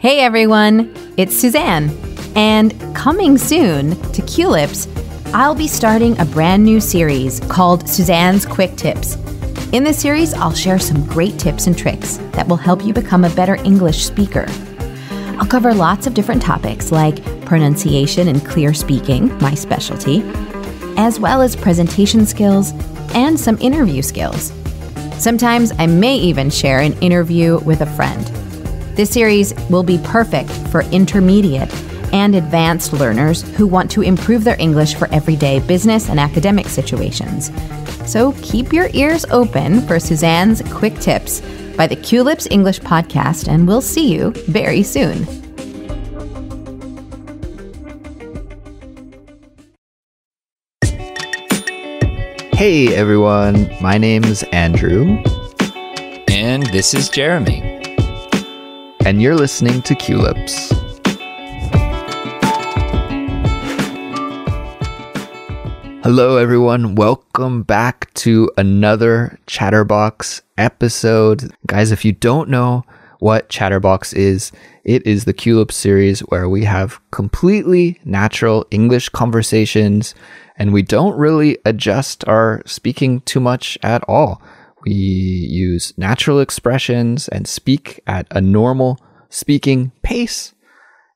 Hey everyone, it's Suzanne. And coming soon to Culips, I'll be starting a brand new series called Suzanne's Quick Tips. In this series, I'll share some great tips and tricks that will help you become a better English speaker. I'll cover lots of different topics like pronunciation and clear speaking, my specialty, as well as presentation skills and some interview skills. Sometimes I may even share an interview with a friend. This series will be perfect for intermediate and advanced learners who want to improve their English for everyday business and academic situations. So keep your ears open for Suzanne's Quick Tips by the Culips English Podcast, and we'll see you very soon. Hey everyone, my name's Andrew. And this is Jeremy. And you're listening to Culips. Hello everyone, welcome back to another Chatterbox episode. Guys, if you don't know what Chatterbox is, it is the Culips series where we have completely natural English conversations and we don't really adjust our speaking too much at all. We use natural expressions and speak at a normal speaking pace,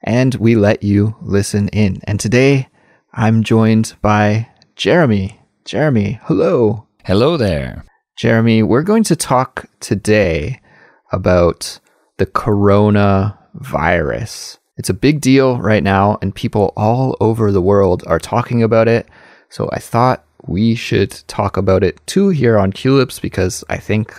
and we let you listen in. And today, I'm joined by Jeremy. Jeremy, hello. Hello there. Jeremy, we're going to talk today about the coronavirus. It's a big deal right now, and people all over the world are talking about it. So I thought we should talk about it too here on Culips because I think,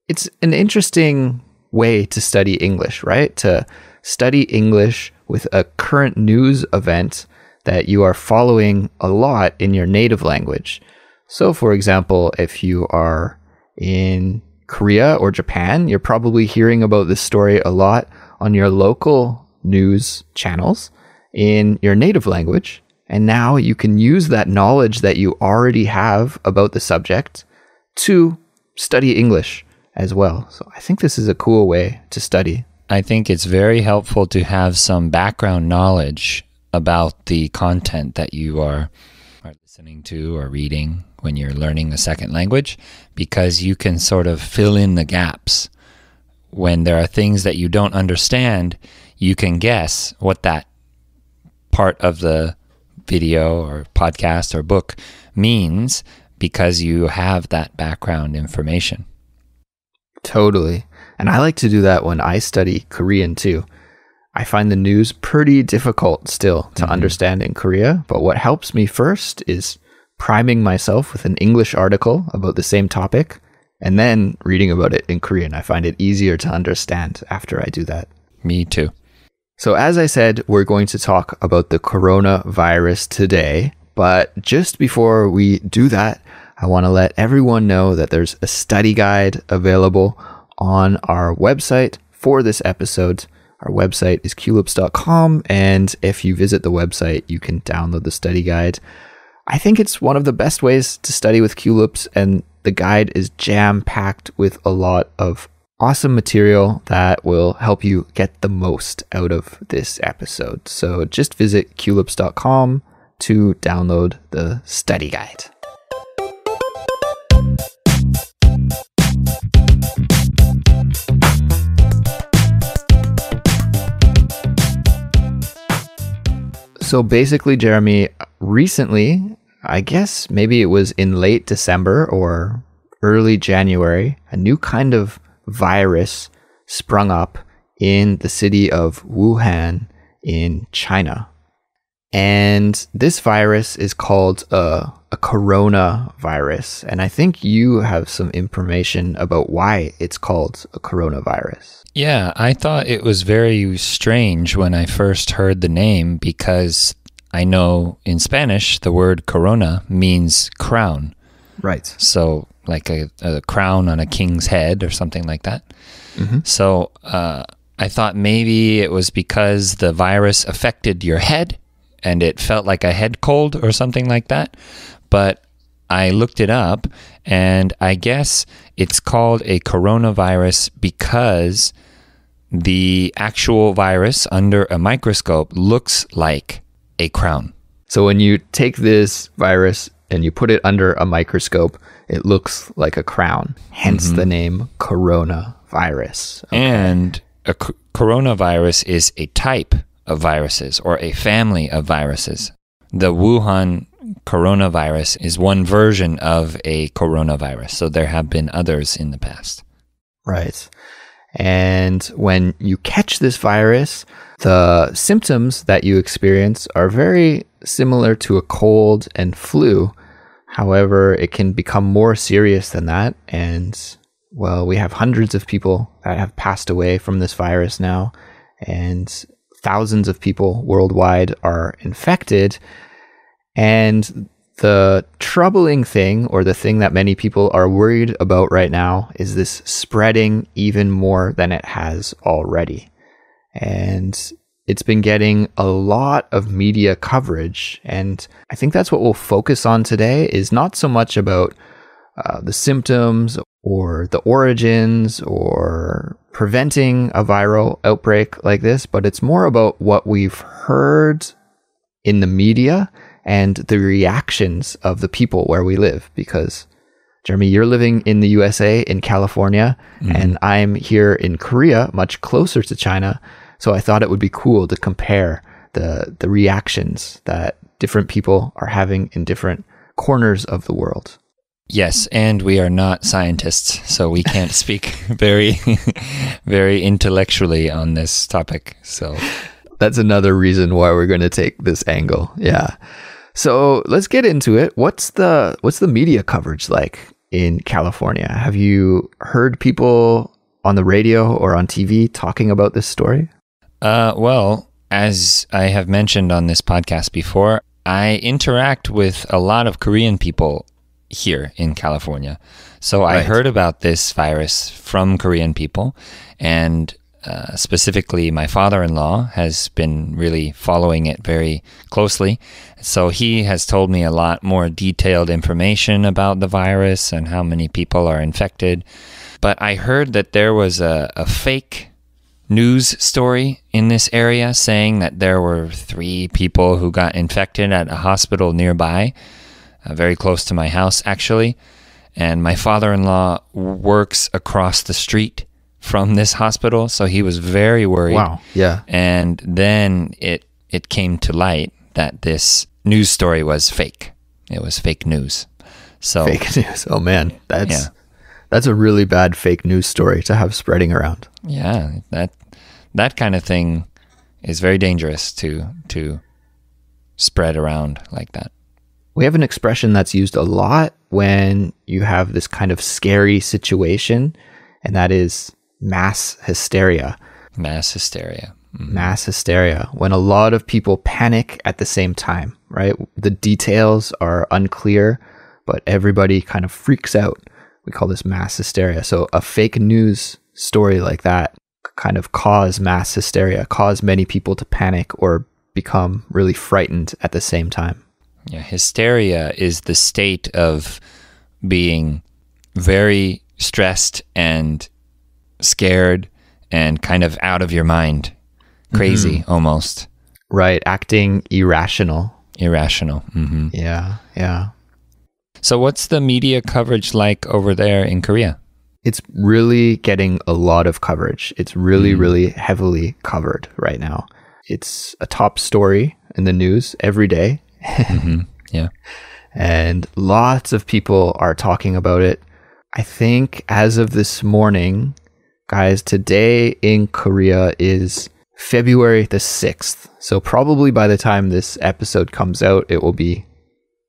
it's an interesting way to study English, right? To study English with a current news event that you are following a lot in your native language. So for example, if you are in Korea or Japan, you're probably hearing about this story a lot on your local news channels in your native language. And now you can use that knowledge that you already have about the subject to study English as well. So I think this is a cool way to study. I think it's very helpful to have some background knowledge about the content that you are listening to or reading when you're learning a second language, because you can sort of fill in the gaps. When there are things that you don't understand, you can guess what that part of the video or podcast or book means because you have that background information. Totally. And I like to do that when I study Korean too. I find the news pretty difficult still to understand in Korea, but what helps me first is priming myself with an English article about the same topic and then reading about it in Korean. I find it easier to understand after I do that. Me too. So as I said, we're going to talk about the coronavirus today, but just before we do that, I want to let everyone know that there's a study guide available on our website for this episode. Our website is culips.com, and if you visit the website, you can download the study guide. I think it's one of the best ways to study with Culips, and the guide is jam-packed with a lot of awesome material that will help you get the most out of this episode. So just visit culips.com to download the study guide. So basically, Jeremy, recently, I guess maybe it was in late December or early January, a new kind of virus sprung up in the city of Wuhan in China. And this virus is called a coronavirus. And I think you have some information about why it's called a coronavirus. Yeah, I thought it was very strange when I first heard the name because I know in Spanish the word corona means crown. Right. So like a crown on a king's head or something like that. Mm-hmm. So I thought maybe it was because the virus affected your head and it felt like a head cold or something like that. But I looked it up, and I guess it's called a coronavirus because the actual virus under a microscope looks like a crown. So when you take this virus and you put it under a microscope, it looks like a crown, hence the name coronavirus. Okay. And a coronavirus is a type of viruses or a family of viruses. The Wuhan coronavirus is one version of a coronavirus, so there have been others in the past. Right. And when you catch this virus, the symptoms that you experience are very similar to a cold and flu. However, it can become more serious than that. And, well, we have hundreds of people that have passed away from this virus now, and thousands of people worldwide are infected. And the troubling thing, or the thing that many people are worried about right now, is this spreading even more than it has already. And it's been getting a lot of media coverage. And I think that's what we'll focus on today, is not so much about the symptoms or the origins or preventing a viral outbreak like this, but it's more about what we've heard in the media and the reactions of the people where we live. Because, Jeremy, you're living in the USA, in California, and I'm here in Korea, much closer to China. So I thought it would be cool to compare the reactions that different people are having in different corners of the world. Yes, and we are not scientists, so we can't speak very, very intellectually on this topic. So that's another reason why we're going to take this angle. Yeah. So let's get into it. What's the media coverage like in California? Have you heard people on the radio or on TV talking about this story? Well, as I have mentioned on this podcast before, I interact with a lot of Korean people here in California. So I heard about this virus from Korean people, and specifically my father-in-law has been really following it very closely. So he has told me a lot more detailed information about the virus and how many people are infected. But I heard that there was a fake news story in this area saying that there were 3 people who got infected at a hospital nearby, very close to my house, actually. And my father-in-law works across the street from this hospital, so he was very worried. Wow, yeah. And then it came to light that this news story was fake. It was fake news. So fake news. Oh man, that's a really bad fake news story to have spreading around. Yeah, that kind of thing is very dangerous to spread around like that. We have an expression that's used a lot when you have this kind of scary situation, and that is mass hysteria. Mass hysteria. Mm-hmm. Mass hysteria. When a lot of people panic at the same time, right? The details are unclear, but everybody kind of freaks out. We call this mass hysteria. So a fake news story like that kind of cause mass hysteria, cause many people to panic or become really frightened at the same time. Yeah, hysteria is the state of being very stressed and scared and kind of out of your mind, crazy almost. Right, acting irrational. Irrational. Mm-hmm. Yeah. So what's the media coverage like over there in Korea? It's really getting a lot of coverage. It's really, really heavily covered right now. It's a top story in the news every day. Yeah. And lots of people are talking about it. I think as of this morning, guys, today in Korea is February the 6th. So probably by the time this episode comes out, it will be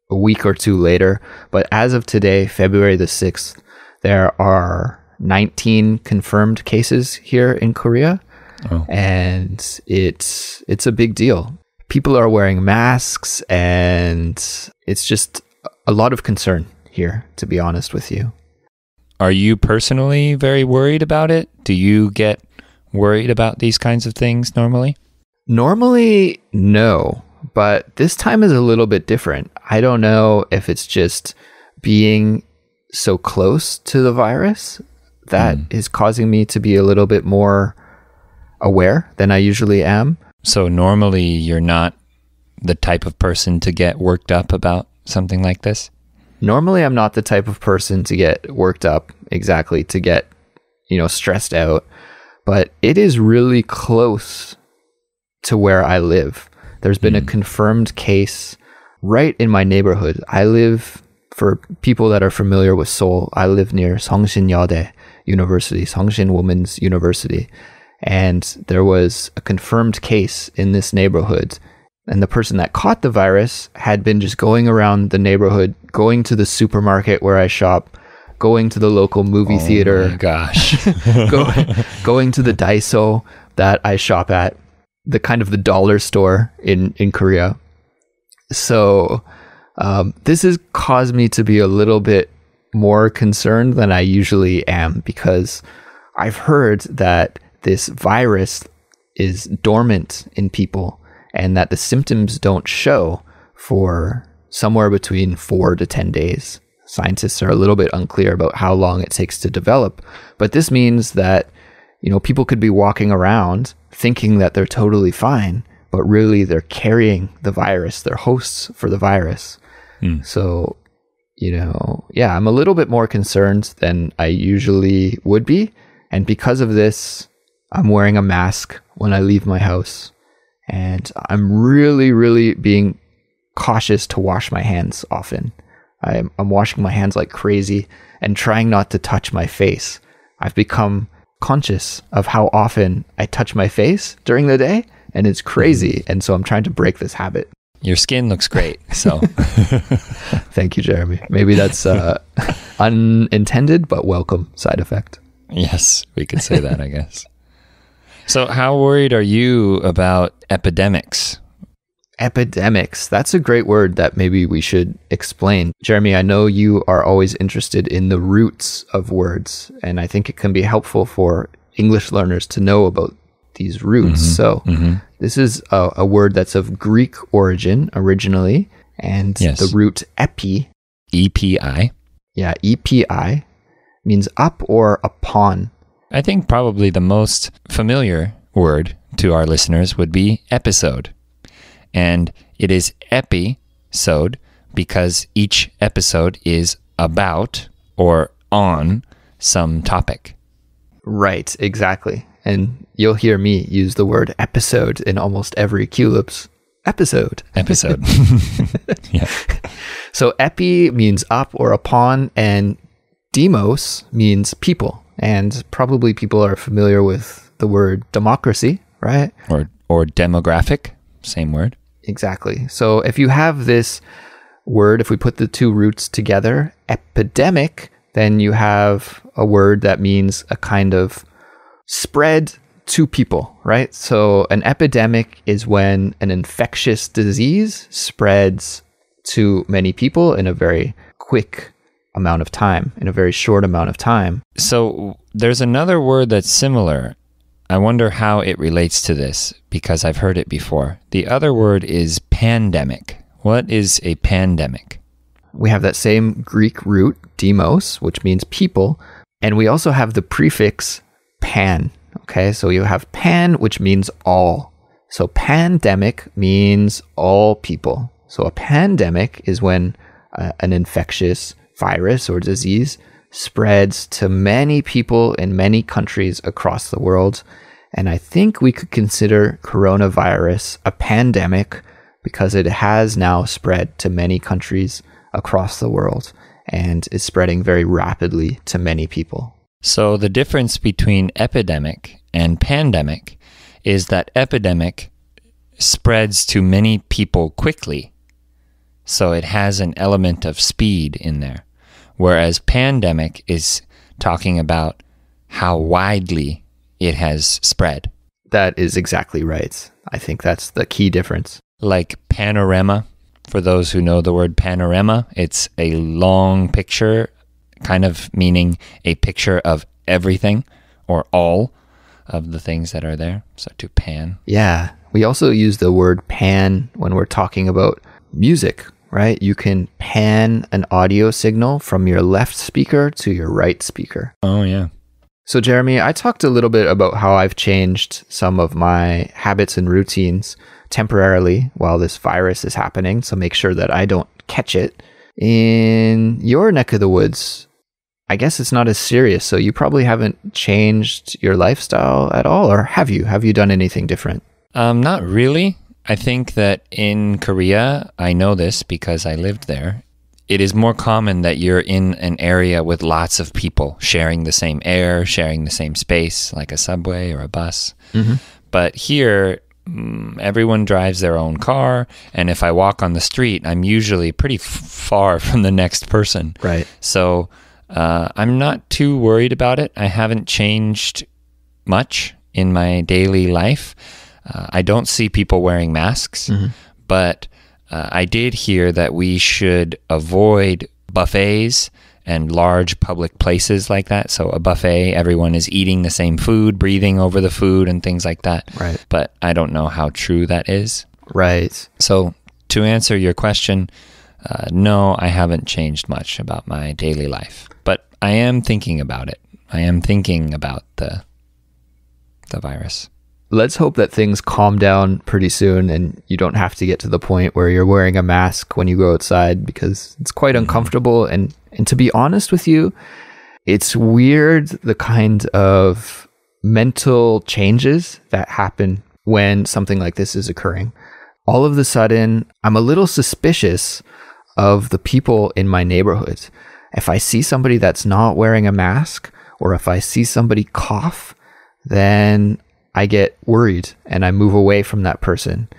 a week or two later. But as of today, February the 6th, there are 19 confirmed cases here in Korea. Oh. And it's a big deal. People are wearing masks, and it's just a lot of concern here, to be honest with you. Are you personally very worried about it? Do you get worried about these kinds of things normally? Normally, no, but this time is a little bit different. I don't know if it's just being so close to the virus that is causing me to be a little bit more aware than I usually am. So normally you're not the type of person to get worked up about something like this? Normally I'm not the type of person to get worked up, exactly, to get, stressed out. But it is really close to where I live. There's been a confirmed case right in my neighborhood. I live, for people that are familiar with Seoul, I live near Seongsin University, Seongsin Women's University. And there was a confirmed case in this neighborhood. And the person that caught the virus had been just going around the neighborhood, going to the supermarket where I shop, going to the local movie theater. Oh my gosh. Going to the Daiso that I shop at, the kind of the dollar store in Korea. So this has caused me to be a little bit more concerned than I usually am, because I've heard that this virus is dormant in people and that the symptoms don't show for somewhere between 4 to 10 days. Scientists are a little bit unclear about how long it takes to develop, but this means that, people could be walking around thinking that they're totally fine, but really they're carrying the virus. They're hosts for the virus. So, I'm a little bit more concerned than I usually would be. And because of this, I'm wearing a mask when I leave my house. And I'm really, really being cautious to wash my hands often. I'm washing my hands like crazy and trying not to touch my face. I've become conscious of how often I touch my face during the day, and it's crazy. And so I'm trying to break this habit. Your skin looks great, so. Thank you, Jeremy. Maybe that's unintended but welcome side effect. Yes, we could say that, I guess. So how worried are you about epidemics? Epidemics. That's a great word that maybe we should explain. Jeremy, I know you are always interested in the roots of words, and I think it can be helpful for English learners to know about these roots. This is a word that's of Greek origin originally, and the root epi. EPI. Yeah, EPI means up or upon. I think probably the most familiar word to our listeners would be episode. And it is episode because each episode is about or on some topic. Right, exactly. And you'll hear me use the word episode in almost every Culips episode. Yeah. So epi means up or upon, and demos means people. And probably people are familiar with the word democracy, right? Or demographic, same word. Exactly. So if you have this word, if we put the two roots together, epidemic, then you have a word that means a kind of spread to people, right? So an epidemic is when an infectious disease spreads to many people in a very quick amount of time, in a very short amount of time. So there's another word that's similar. I wonder how it relates to this, because I've heard it before. The other word is pandemic. What is a pandemic? We have that same Greek root, demos, which means people, and we also have the prefix pan. Okay, so you have pan, which means all. So pandemic means all people. So a pandemic is when an infectious virus or disease spreads to many people in many countries across the world. And I think we could consider coronavirus a pandemic because it has now spread to many countries across the world and is spreading very rapidly to many people. So the difference between epidemic and pandemic is that epidemic spreads to many people quickly. So it has an element of speed in there. Whereas pandemic is talking about how widely it has spread. That is exactly right. I think that's the key difference. Like panorama, for those who know the word panorama, it's a long picture, kind of meaning a picture of everything or all of the things that are there. So to pan. Yeah. We also use the word pan when we're talking about music, right? You can pan an audio signal from your left speaker to your right speaker. Oh, yeah. So Jeremy, I talked a little bit about how I've changed some of my habits and routines temporarily while this virus is happening, so make sure that I don't catch it. In your neck of the woods, I guess it's not as serious, so you probably haven't changed your lifestyle at all, or have you? Have you done anything different? Not really. I think that in Korea, I know this because I lived there. It is more common that you're in an area with lots of people sharing the same air, sharing the same space, like a subway or a bus. Mm-hmm. But here, everyone drives their own car, and if I walk on the street, I'm usually pretty far from the next person. Right. So I'm not too worried about it. I haven't changed much in my daily life. I don't see people wearing masks, but I did hear that we should avoid buffets and large public places like that. So a buffet, everyone is eating the same food, breathing over the food and things like that. Right. But I don't know how true that is. Right. So to answer your question, no, I haven't changed much about my daily life. But I am thinking about it. I am thinking about the virus. Let's hope that things calm down pretty soon and you don't have to get to the point where you're wearing a mask when you go outside, because it's quite uncomfortable. And to be honest with you, it's weird the kind of mental changes that happen when something like this is occurring. All of a sudden, I'm a little suspicious of the people in my neighborhood. If I see somebody that's not wearing a mask, or if I see somebody cough, then I get worried and I move away from that person.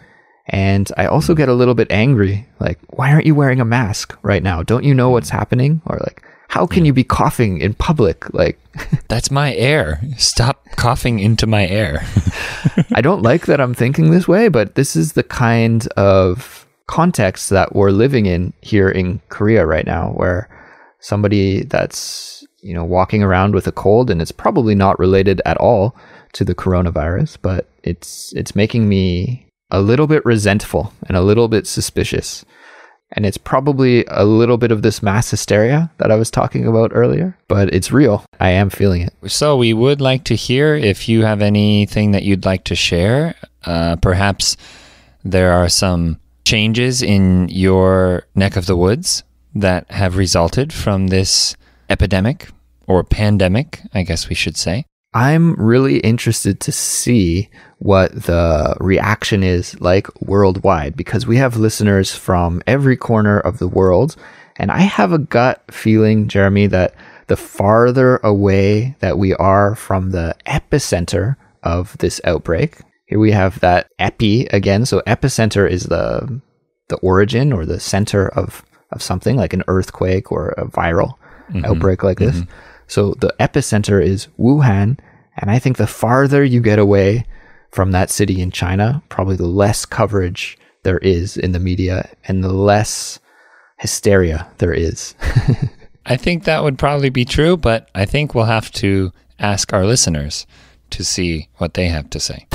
And I also get a little bit angry. Like, why aren't you wearing a mask right now? Don't you know what's happening? Or like, how can you be coughing in public? Like, that's my air. Stop coughing into my air. I don't like that I'm thinking this way, but this is the kind of context that we're living in here in Korea right now, where somebody that's, walking around with a cold, and it's probably not related at all to the coronavirus, but it's making me a little bit resentful and a little bit suspicious. And it's probably a little bit of this mass hysteria that I was talking about earlier, but it's real. I am feeling it. So we would like to hear if you have anything that you'd like to share. Perhaps there are some changes in your neck of the woods that have resulted from this epidemic or pandemic, I guess we should say. I'm really interested to see what the reaction is like worldwide, because we have listeners from every corner of the world. And I have a gut feeling, Jeremy, that the farther away that we are from the epicenter of this outbreak, here we have that epi again. So epicenter is the origin or the center of something like an earthquake or a viral outbreak like this. So the epicenter is Wuhan. And I think the farther you get away from that city in China, probably the less coverage there is in the media and the less hysteria there is. I think that would probably be true, but I think we'll have to ask our listeners to see what they have to say.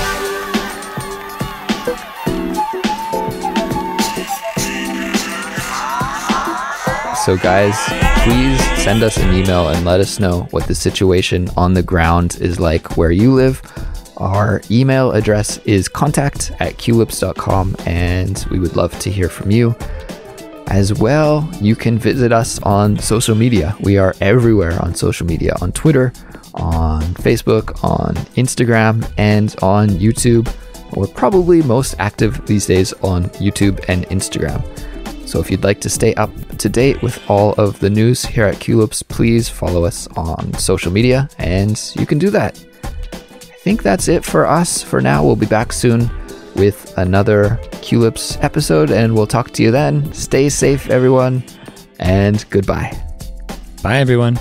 So guys, please send us an email and let us know what the situation on the ground is like where you live. Our email address is contact@culips.com, and we would love to hear from you. As well, you can visit us on social media. We are everywhere on social media, on Twitter, on Facebook, on Instagram, and on YouTube. We're probably most active these days on YouTube and Instagram. So if you'd like to stay up to date with all of the news here at Culips, please follow us on social media, and you can do that. I think that's it for us for now. We'll be back soon with another Culips episode, and we'll talk to you then. Stay safe, everyone, and goodbye. Bye, everyone.